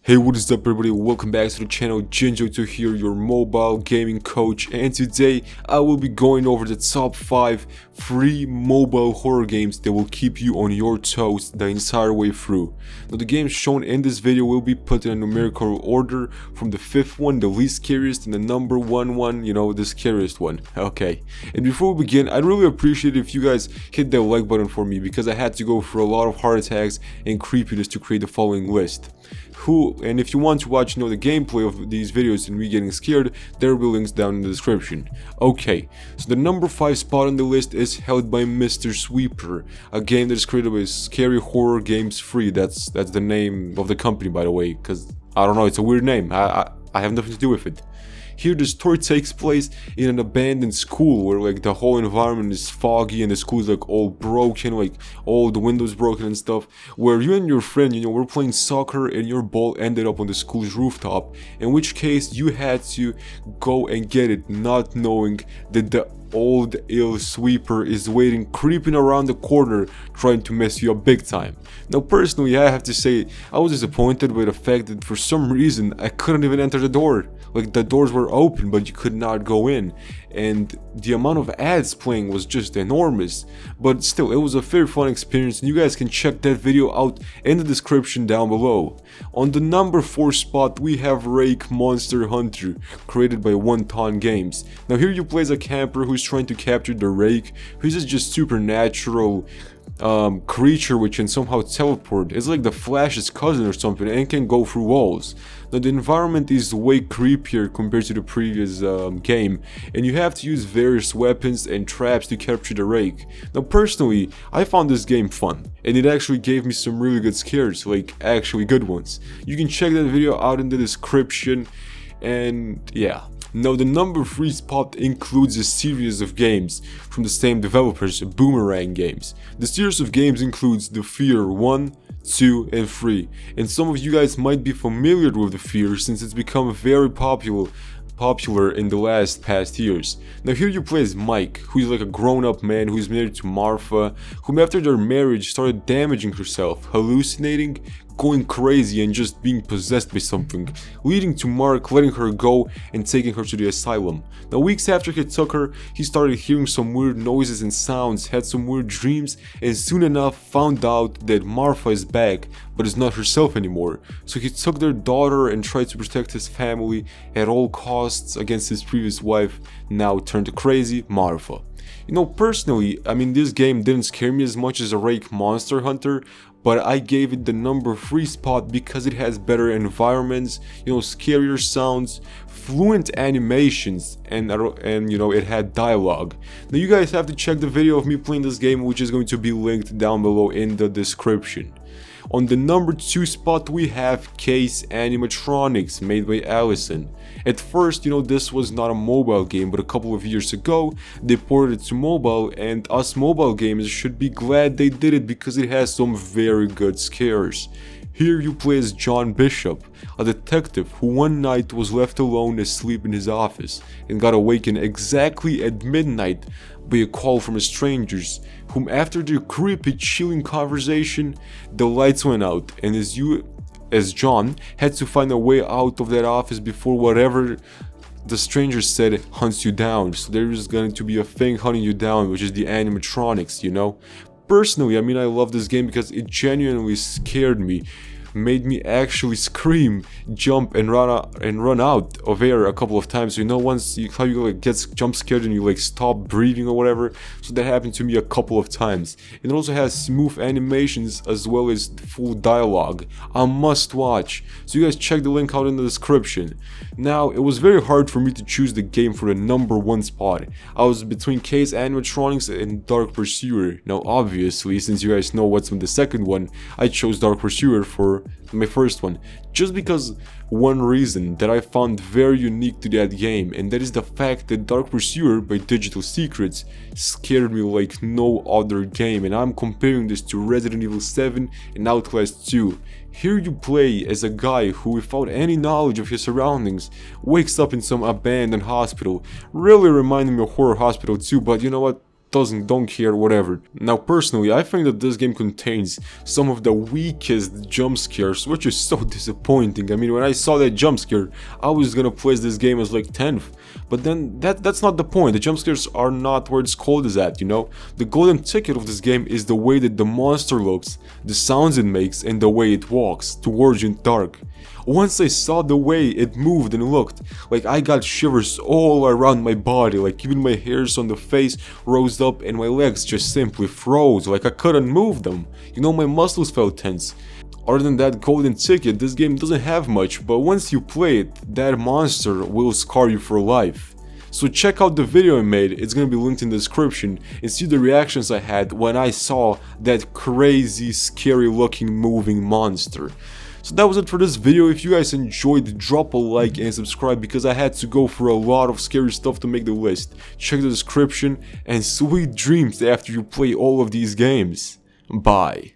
Hey, what is up everybody, welcome back to the channel. JinJoeToe here, your mobile gaming coach, and today I will be going over the top 5 free mobile horror games that will keep you on your toes the entire way through. Now the games shown in this video will be put in a numerical order from the 5th one, the least scariest, and the number 1 one, the scariest one. Okay, and before we begin, I'd really appreciate it if you guys hit that like button for me, because I had to go through a lot of heart attacks and creepiness to create the following list. And if you want to watch the gameplay of these videos and me getting scared, there will be links down in the description. Okay, so the number 5 spot on the list is held by Mr. Sweeper, a game that is created by Scary Horror Games Free. That's the name of the company, by the way, because I don't know, it's a weird name. I have nothing to do with it. Here the story takes place in an abandoned school where the whole environment is foggy and the school is all broken, all the windows broken and stuff, where you and your friend, were playing soccer and your ball ended up on the school's rooftop, in which case you had to go and get it, not knowing that the old ill sweeper is waiting, creeping around the corner, trying to mess you up big time. Now personally, I have to say, I was disappointed by the fact that for some reason I couldn't even enter the door. The doors were open but you could not go in, and the amount of ads playing was just enormous. But still, it was a very fun experience, and you guys can check that video out in the description down below. On the number 4 spot we have Rake Monster Hunter, created by One Ton Games. Now here you play as a camper who's trying to capture the Rake, who's just supernatural creature which can somehow teleport. It's like the Flash's cousin or something, and can go through walls. Now the environment is way creepier compared to the previous game, and you have to use various weapons and traps to capture the Rake. Now personally, I found this game fun, and it actually gave me some really good scares, actually good ones. You can check that video out in the description, and yeah. Now the number 3 spot includes a series of games from the same developers, Boomerang Games. The series of games includes The Fear 1, 2 and 3, and some of you guys might be familiar with The Fear since it's become very popular in the past years. Now here you play as Mike, who is a grown-up man who is married to Martha, whom after their marriage started damaging herself, hallucinating, going crazy and just being possessed by something, leading to Mark letting her go and taking her to the asylum. Now weeks after he took her, he started hearing some weird noises and sounds, had some weird dreams, and soon enough found out that Martha is back, but is not herself anymore. So he took their daughter and tried to protect his family at all costs against his previous wife, now turned crazy Martha. Personally, this game didn't scare me as much as a Rake Monster Hunter, but I gave it the number 3 spot because it has better environments, scarier sounds, fluent animations, and it had dialogue. Now you guys have to check the video of me playing this game, which is going to be linked down below in the description. On the number 2 spot we have Case Animatronics, made by Allison. At first, this was not a mobile game, but a couple of years ago they ported it to mobile, and us mobile gamers should be glad they did it because it has some very good scares. Here you play as John Bishop, a detective who one night was left alone asleep in his office and got awakened exactly at midnight by a call from strangers, whom after their creepy, chilling conversation, the lights went out, and as John had to find a way out of that office before whatever the stranger said hunts you down. So there is going to be a thing hunting you down, which is the animatronics, Personally, I love this game because it genuinely scared me, made me actually scream, jump, and run out of air a couple of times. Once how you get jump scared and you stop breathing or whatever. So that happened to me a couple of times. And it also has smooth animations as well as full dialogue. A must watch. So you guys check the link out in the description. Now it was very hard for me to choose the game for the number 1 spot. I was between Case Animatronics and Dark Pursuer. Now obviously, since you guys know what's on the second one, I chose Dark Pursuer for my first one, just because one reason that I found very unique to that game, and that is the fact that Dark Pursuer by Digital Secrets scared me like no other game, and I'm comparing this to Resident Evil 7 and Outlast 2. Here you play as a guy who, without any knowledge of his surroundings, wakes up in some abandoned hospital. Really reminding me of Horror Hospital 2, but you know what? don't care, whatever. Now personally, I think that this game contains some of the weakest jump scares, which is so disappointing. I mean, when I saw that jump scare, I was gonna place this game as like 10th. But then that's not the point. The jump scares are not where it's called is at, you know? The golden ticket of this game is the way that the monster looks, the sounds it makes, and the way it walks towards you in dark. Once I saw the way it moved and looked, like I got shivers all around my body, like even my hairs on the face rose up and my legs just simply froze, like I couldn't move them. You know, my muscles felt tense. Other than that golden ticket, this game doesn't have much, but once you play it, that monster will scar you for life. So check out the video I made, it's gonna be linked in the description, and see the reactions I had when I saw that crazy, scary looking moving monster. So that was it for this video. If you guys enjoyed, drop a like and subscribe because I had to go through a lot of scary stuff to make the list. Check the description and sweet dreams after you play all of these games. Bye.